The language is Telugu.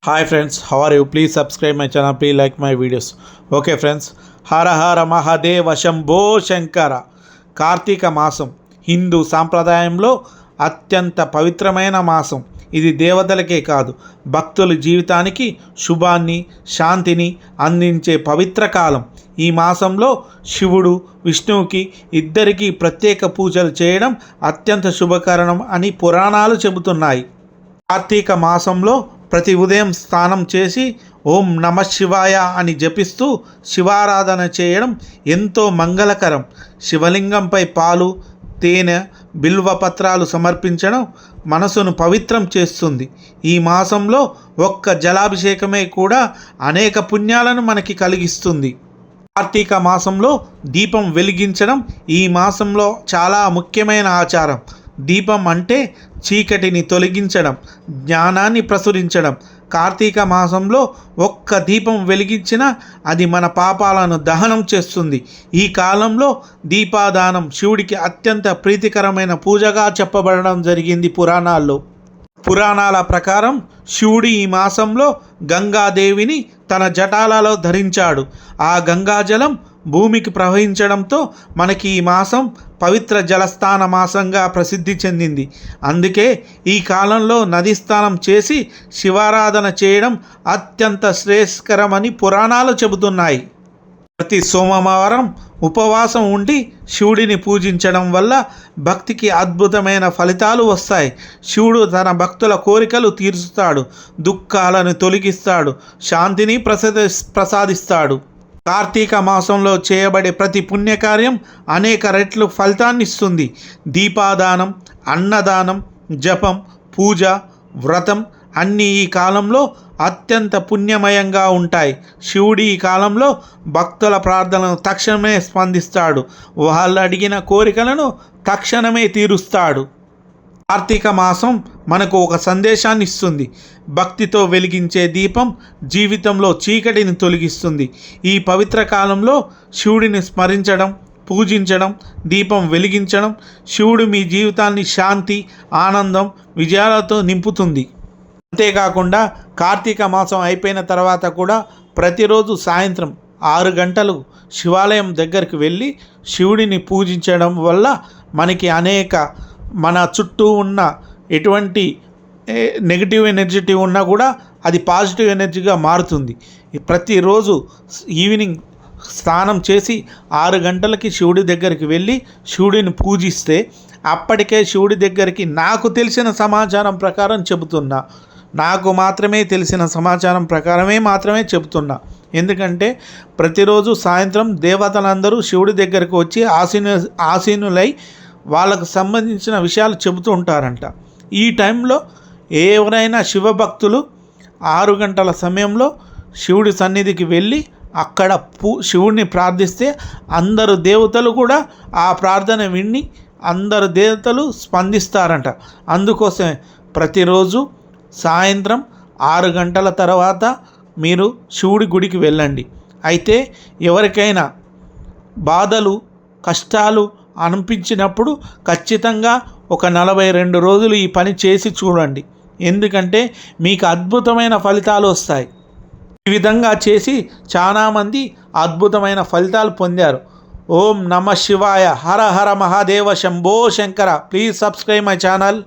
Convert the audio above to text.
Hi friends, how are you? Please subscribe my channel, please like my videos. Okay friends, Hara Hara Mahadeva Shambho Shankara. Kartika మాసం హిందూ సాంప్రదాయంలో అత్యంత పవిత్రమైన మాసం. ఇది దేవతలకే కాదు, భక్తుల జీవితానికి శుభాన్ని, శాంతిని అందించే పవిత్ర కాలం. ఈ మాసంలో శివుడు, విష్ణువుకి ఇద్దరికీ ప్రత్యేక పూజలు చేయడం అత్యంత శుభకరణం అని పురాణాలు చెబుతున్నాయి. కార్తీక మాసంలో ప్రతి ఉదయం స్నానం చేసి ఓం నమ శివాయ అని జపిస్తూ శివారాధన చేయడం ఎంతో మంగళకరం. శివలింగంపై పాలు, తేనె, బిల్వ పత్రాలు సమర్పించడం మనసును పవిత్రం చేస్తుంది. ఈ మాసంలో ఒక్క జలాభిషేకమే కూడా అనేక పుణ్యాలను మనకి కలిగిస్తుంది. కార్తీక మాసంలో దీపం వెలిగించడం ఈ మాసంలో చాలా ముఖ్యమైన ఆచారం. దీపం అంటే చీకటిని తొలగించడం, జ్ఞానాన్ని ప్రసురించడం. కార్తీక మాసంలో ఒక్క దీపం వెలిగించినా అది మన పాపాలను దహనం చేస్తుంది. ఈ కాలంలో దీపాదానం శివుడికి అత్యంత ప్రీతికరమైన పూజగా చెప్పబడడం జరిగింది పురాణాల్లో. పురాణాల ప్రకారం శివుడు ఈ మాసంలో గంగాదేవిని తన జటాలలో ధరించాడు. ఆ గంగాజలం భూమికి ప్రవహించడంతో మనకి ఈ మాసం పవిత్ర జలస్థాన మాసంగా ప్రసిద్ధి చెందింది. అందుకే ఈ కాలంలో నదీ స్నానం చేసి శివారాధన చేయడం అత్యంత శ్రేయస్కరమని పురాణాలు చెబుతున్నాయి. ప్రతి సోమవారం ఉపవాసం ఉండి శివుడిని పూజించడం వల్ల భక్తికి అద్భుతమైన ఫలితాలు వస్తాయి. శివుడు తన భక్తుల కోరికలు తీరుస్తాడు, దుఃఖాలను తొలగిస్తాడు, శాంతిని ప్రసాదిస్తాడు. కార్తీక మాసంలో చేయబడే ప్రతి పుణ్యకార్యం అనేక రెట్లు ఫలితాన్ని ఇస్తుంది. దీపాదానం, అన్నదానం, జపం, పూజ, వ్రతం అన్నీ ఈ కాలంలో అత్యంత పుణ్యమయంగా ఉంటాయి. శివుడు ఈ కాలంలో భక్తుల ప్రార్థనలను తక్షణమే స్పందిస్తాడు. వాళ్ళు అడిగిన కోరికలను తక్షణమే తీరుస్తాడు. కార్తీక మాసం మనకు ఒక సందేశాన్ని ఇస్తుంది. భక్తితో వెలిగించే దీపం జీవితంలో చీకటిని తొలగిస్తుంది. ఈ పవిత్ర కాలంలో శివుడిని స్మరించడం, పూజించడం, దీపం వెలిగించడం శివుడు మీ జీవితాన్ని శాంతి, ఆనందం, విజయాలతో నింపుతుంది. అంతేకాకుండా కార్తీక మాసం అయిపోయిన తర్వాత కూడా ప్రతిరోజు సాయంత్రం 6 గంటలు శివాలయం దగ్గరికి వెళ్ళి శివుడిని పూజించడం వల్ల మనకి మన చుట్టూ ఉన్న ఎటువంటి నెగిటివ్ ఎనర్జిటీ ఉన్నా కూడా అది పాజిటివ్ ఎనర్జీగా మారుతుంది. ప్రతిరోజు ఈవినింగ్ స్నానం చేసి 6 గంటలకి శివుడి దగ్గరికి వెళ్ళి శివుడిని పూజిస్తే అప్పటికే శివుడి దగ్గరికి నాకు తెలిసిన సమాచారం ప్రకారం చెబుతున్నా, నాకు మాత్రమే తెలిసిన సమాచారం మాత్రమే చెబుతున్నా. ఎందుకంటే ప్రతిరోజు సాయంత్రం దేవతలందరూ శివుడి దగ్గరికి వచ్చి ఆసీనులై వాళ్ళకు సంబంధించిన విషయాలు చెబుతూ ఉంటారంట. ఈ టైంలో ఎవరైనా శివభక్తులు 6 గంటల సమయంలో శివుడి సన్నిధికి వెళ్ళి అక్కడ శివుడిని ప్రార్థిస్తే అందరు దేవతలు కూడా ఆ ప్రార్థన విని అందరు దేవతలు స్పందిస్తారంట. అందుకోసమే ప్రతిరోజు సాయంత్రం 6 గంటల తర్వాత మీరు శివుడి గుడికి వెళ్ళండి. అయితే ఎవరికైనా బాధలు, కష్టాలు అనిపించినప్పుడు ఖచ్చితంగా ఒక 42 రోజులు ఈ పని చేసి చూడండి. ఎందుకంటే మీకు అద్భుతమైన ఫలితాలు వస్తాయి. ఈ విధంగా చేసి చాలామంది అద్భుతమైన ఫలితాలు పొందారు. Om Namah Shivaya. Hara Hara Mahadeva Shambho Shankara. Please subscribe my channel.